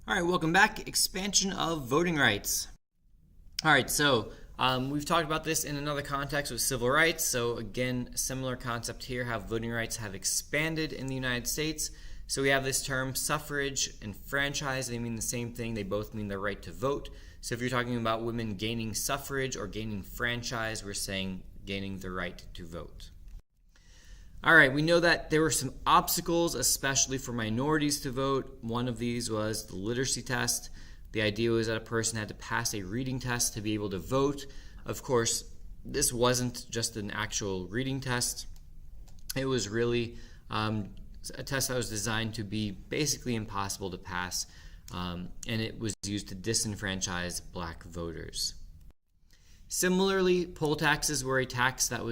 All right, welcome back. Expansion of voting rights. All right, so we've talked about this in another context with civil rights. So again, similar concept here, how voting rights have expanded in the United States. So we have this term suffrage and franchise. They mean the same thing. They both mean the right to vote. So if you're talking about women gaining suffrage or gaining franchise, we're saying gaining the right to vote. All right, we know that there were some obstacles, especially for minorities to vote. One of these was the literacy test. The idea was that a person had to pass a reading test to be able to vote. Of course, this wasn't just an actual reading test. It was really a test that was designed to be basically impossible to pass, and it was used to disenfranchise black voters. Similarly, poll taxes were a tax that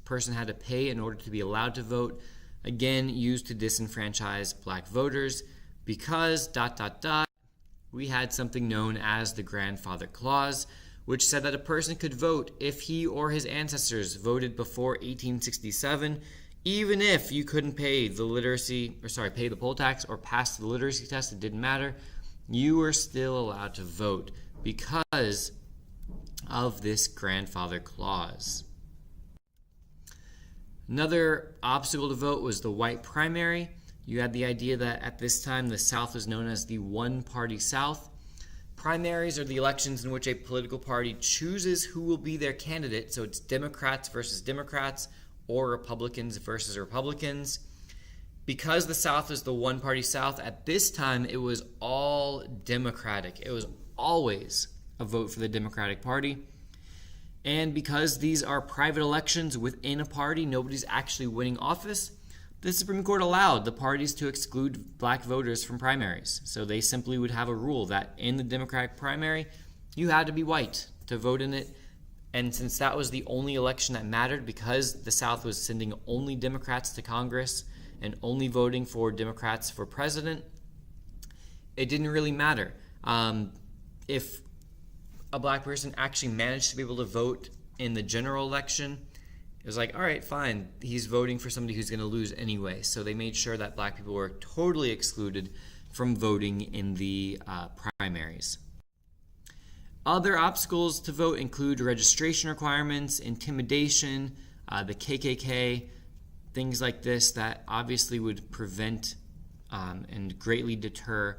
person had to pay in order to be allowed to vote, again used to disenfranchise black voters because ... we had something known as the grandfather clause, which said that a person could vote if he or his ancestors voted before 1867, even if you couldn't pay the poll tax or pass the literacy test. It didn't matter. You were still allowed to vote because of this grandfather clause. Another obstacle to vote was the white primary. You had the idea that at this time the South was known as the one-party South. Primaries are the elections in which a political party chooses who will be their candidate, so it's Democrats versus Democrats or Republicans versus Republicans. Because the South was the one-party South, at this time it was all Democratic. It was always a vote for the Democratic Party. And because these are private elections within a party, nobody's actually winning office, the Supreme Court allowed the parties to exclude black voters from primaries. So they simply would have a rule that in the Democratic primary, you had to be white to vote in it. And since that was the only election that mattered, because the South was sending only Democrats to Congress and only voting for Democrats for president, it didn't really matter. If a black person actually managed to be able to vote in the general election, it was like, all right, fine, he's voting for somebody who's going to lose anyway. So they made sure that black people were totally excluded from voting in the primaries. Other obstacles to vote include registration requirements, intimidation, the KKK, things like this that obviously would prevent and greatly deter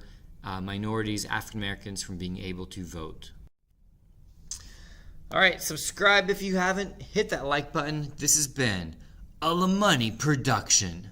minorities, African Americans from being able to vote. All right, subscribe if you haven't. Hit that like button. This has been a LaMoney Production.